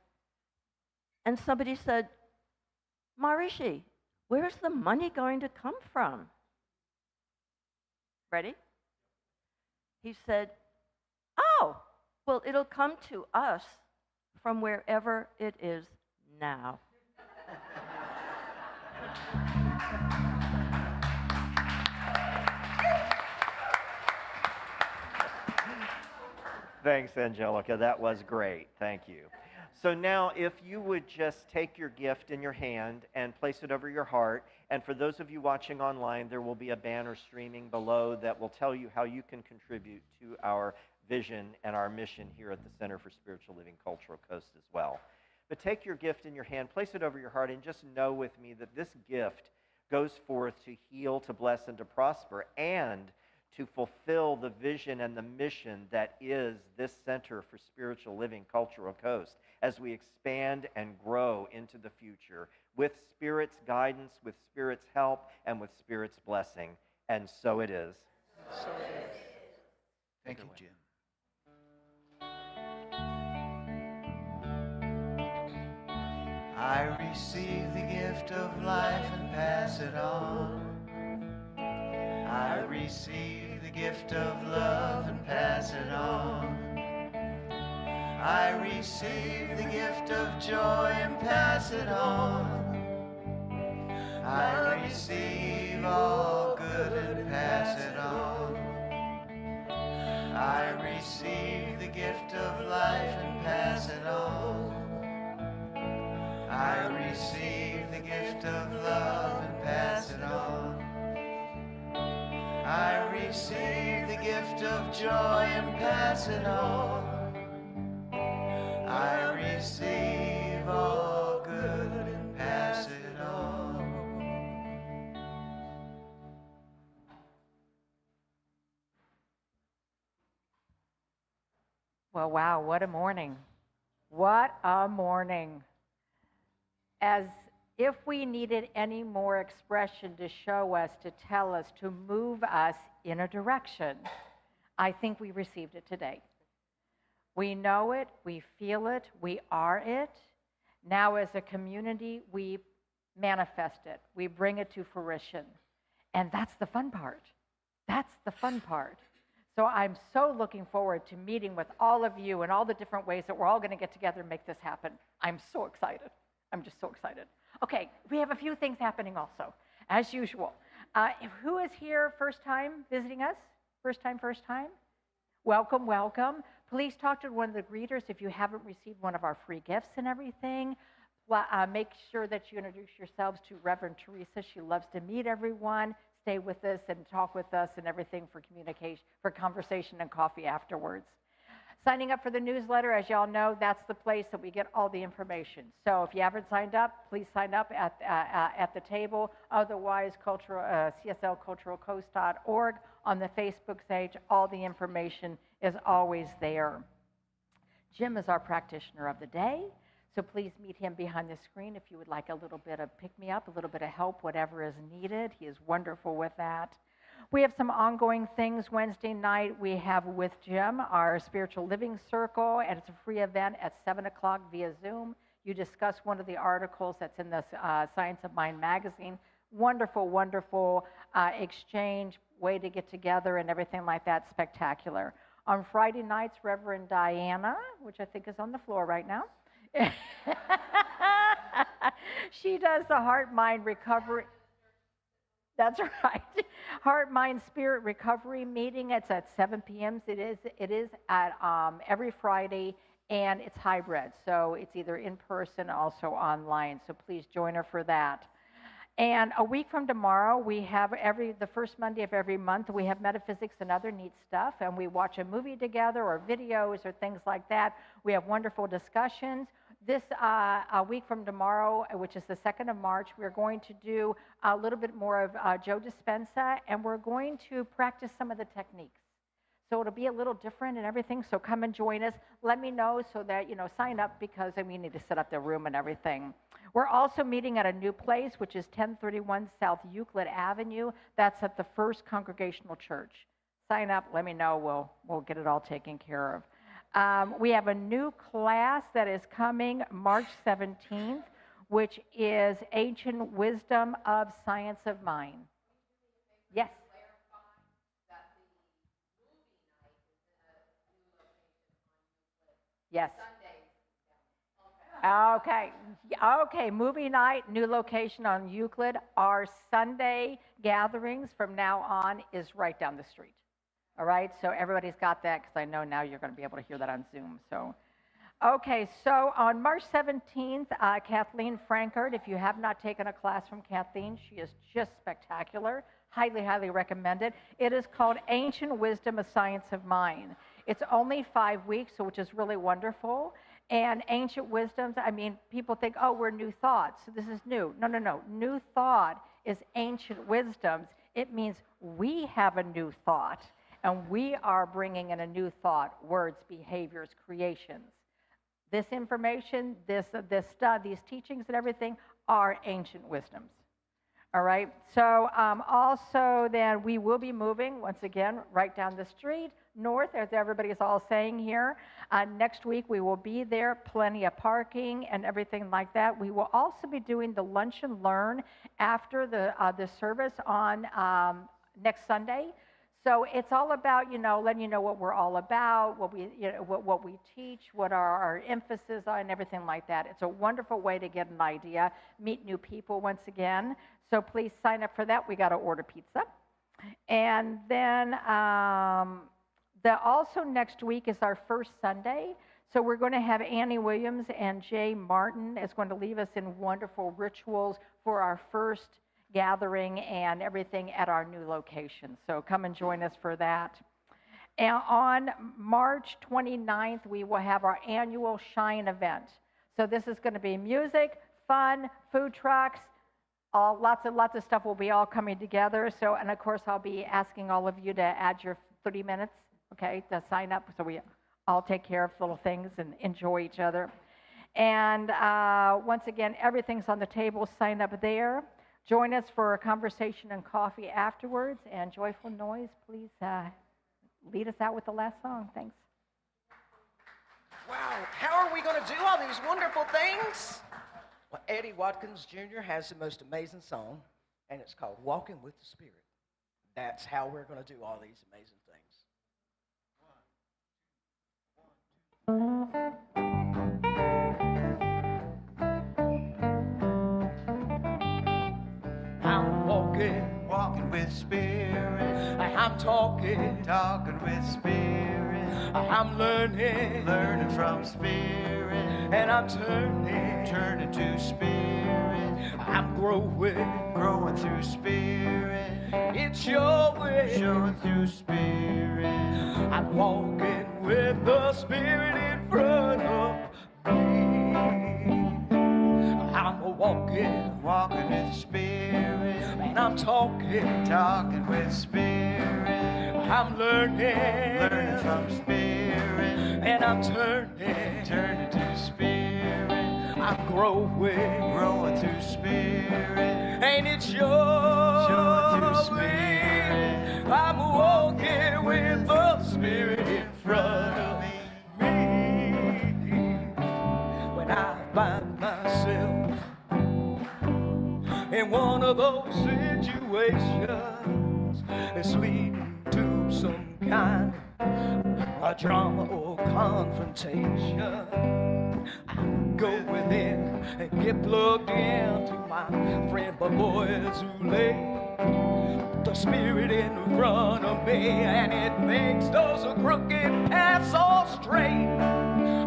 Speaker 6: somebody said, Maharishi, where's the money going to come from? Ready? He said, oh, well, it'll come to us from wherever it is now.
Speaker 1: Thanks, Angelica. That was great. Thank you. So now, if you would just take your gift in your hand and place it over your heart, and for those of you watching online, there will be a banner streaming below that will tell you how you can contribute to our vision and our mission here at the Center for Spiritual Living Cultural Coast as well. But take your gift in your hand, place it over your heart, and just know with me that this gift goes forth to heal, to bless, and to prosper, and to fulfill the vision and the mission that is this Center for Spiritual Living Cultural Coast as we expand and grow into the future with Spirit's guidance, with Spirit's help, and with Spirit's blessing. And so it is.
Speaker 5: So it is.
Speaker 2: Thank you, Jim. I receive the gift of life and pass it on. I receive the gift of love and pass it on. I receive the gift of joy and pass it on. I receive all good and pass it on. I receive the gift of life and pass it on. I receive the gift of love and pass it on. I receive the gift of joy and pass it on. I receive all good and pass it on.
Speaker 7: Well, wow, what a morning. What a morning. As if we needed any more expression to show us, to tell us, to move us in a direction, I think we received it today. We know it, we feel it, we are it. Now as a community, we manifest it. We bring it to fruition. And that's the fun part. That's the fun part. So I'm so looking forward to meeting with all of you and all the different ways that we're all going to get together and make this happen. I'm so excited. I'm just so excited. Okay, we have a few things happening also, as usual. Who is here first time visiting us? First time? Welcome, welcome. Please talk to one of the greeters if you haven't received one of our free gifts and everything. Make sure that you introduce yourselves to Reverend Theresa. She loves to meet everyone. Stay with us and talk with us and everything for communication, for conversation and coffee afterwards. Signing up for the newsletter, as y'all know, that's the place that we get all the information. So if you haven't signed up, please sign up at the table. Otherwise, CSLCulturalCoast.org on the Facebook page. All the information is always there. Jim is our practitioner of the day. So please meet him behind the screen if you would like a little bit of pick-me-up, a little bit of help, whatever is needed. He is wonderful with that. We have some ongoing things. Wednesday night, we have with Jim our Spiritual Living Circle, and it's a free event at 7 o'clock via Zoom. You discuss one of the articles that's in the Science of Mind magazine. Wonderful, wonderful exchange, way to get together and everything like that. Spectacular. On Friday nights, Reverend Diana, which I think is on the floor right now, she does the Heart Mind Recovery. That's right. Heart Mind Spirit Recovery meeting. It's at 7 p.m. It is at every Friday, and it's hybrid. So it's either in person, also online. So please join her for that. And a week from tomorrow, we have the first Monday of every month, we have metaphysics and other neat stuff, and we watch a movie together or videos or things like that. We have wonderful discussions. This a week from tomorrow, which is the 2nd of March, we're going to do a little bit more of Joe Dispenza, and we're going to practice some of the techniques. So it'll be a little different and everything, so come and join us. Let me know so that, sign up because we need to set up the room and everything. We're also meeting at a new place, which is 1031 South Euclid Avenue. That's at the First Congregational Church. Sign up, let me know, we'll get it all taken care of. We have a new class that is coming March 17th, which is Ancient Wisdom of Science of Mind. Yes. Yes. Okay, movie night, new location on Euclid. Our Sunday gatherings from now on is right down the street. All right, so everybody's got that because I know now you're going to be able to hear that on Zoom. So, okay, so on March 17th, Kathleen Frankert, if you have not taken a class from Kathleen, she is just spectacular. Highly, highly recommended. It is called Ancient Wisdom of Science of Mind. It's only 5 weeks, so which is really wonderful. And ancient wisdoms, people think, oh, we're new thoughts. So this is new. No. New thought is ancient wisdoms. It means we have a new thought. And we are bringing in a new thought, words, behaviors, creations. This information, these teachings and everything are ancient wisdoms. All right, so also then we will be moving, once again, right down the street, north, as everybody is all saying here. Next week we will be there, plenty of parking and everything like that. We will also be doing the lunch and learn after the service on next Sunday. So it's all about, letting you know what we're all about, what we, what we teach, what our emphasis are, and everything like that. It's a wonderful way to get an idea, meet new people once again. So please sign up for that. We got to order pizza. And then also next week is our first Sunday. So we're going to have Annie Williams and Jay Martin is going to lead us in wonderful rituals for our first gathering and everything at our new location. So come and join us for that. And on March 29th, we will have our annual Shine event. So this is going to be music, fun, food trucks, lots of stuff will be all coming together. So, and of course, I'll be asking all of you to add your 30 minutes, okay, to sign up so we all take care of little things and enjoy each other. And once again, everything's on the table. Sign up there. Join us for a conversation and coffee afterwards. And Joyful Noise, please lead us out with the last song. Thanks.
Speaker 5: Wow, how are we going to do all these wonderful things? Well, Eddie Watkins Jr. has the most amazing song, and it's called Walking with the Spirit. That's how we're going to do all these amazing things. I'm walking with Spirit. I'm talking with Spirit. I'm learning from Spirit. And I'm turning to Spirit. I'm growing through Spirit. It's showing through Spirit. I'm walking with the Spirit in front of me. I'm walking with Spirit. And I'm talking with Spirit. I'm learning from Spirit. And I'm turning to Spirit. I'm growing through Spirit. And it's showing through Spirit. I'm walking with the Spirit in front of me. When I find myself in one of those situations that's leading to some kind of drama or confrontation, I go within and get plugged into my friend, my boys who lay the Spirit in front of me, and it makes those crooked paths all straight.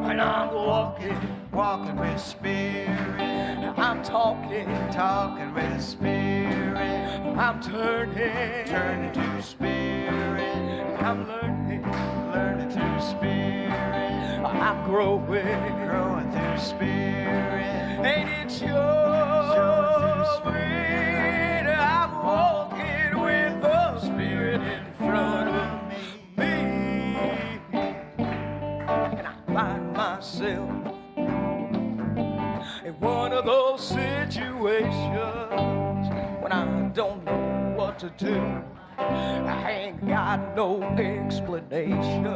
Speaker 5: And I'm walking with Spirit. I'm talking with Spirit. I'm turning to Spirit. I'm learning through Spirit. I'm growing through Spirit. And it's yours. I'm walking with the Spirit in front of me. And I find myself in one of those situations when I don't know what to do. I ain't got no explanation.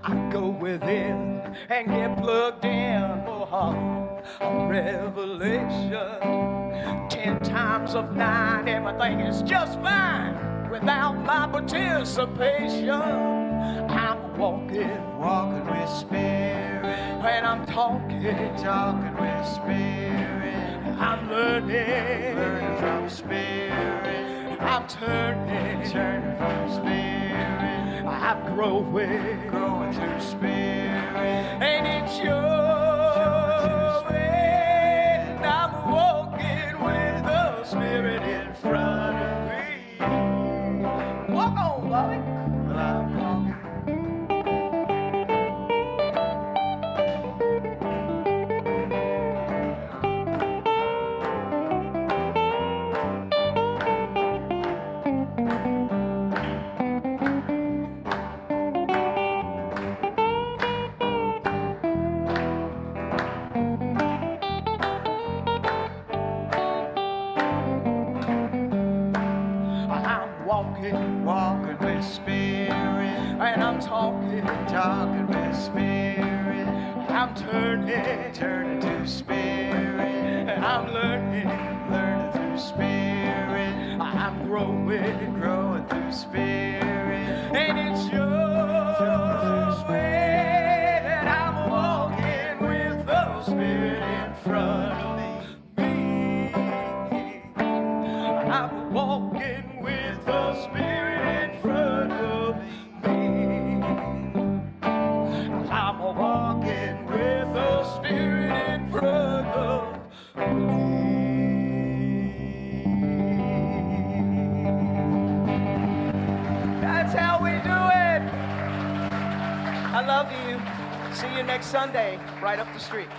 Speaker 5: I go within and get plugged in for a revelation. 10 times of 9, everything is just fine without my participation. I'm walking with Spirit, and I'm talking with Spirit. I'm learning from Spirit. I'm turning from Spirit. I'm growing through Spirit. And it's yours. And I'm walking with the Spirit in front of me. Walk on, Bobby. Well, I'm walking. Walking with Spirit, and I'm talking with Spirit. I'm turning to Spirit, and I'm learning through Spirit. I'm
Speaker 2: growing through spirit.
Speaker 5: And it's your way that I'm walking with the Spirit in front of me. I'm walking with the Spirit in front of me. 'Cause I'm walking with the Spirit in front of me. That's how we do it. I love you. See you next Sunday, right up the street.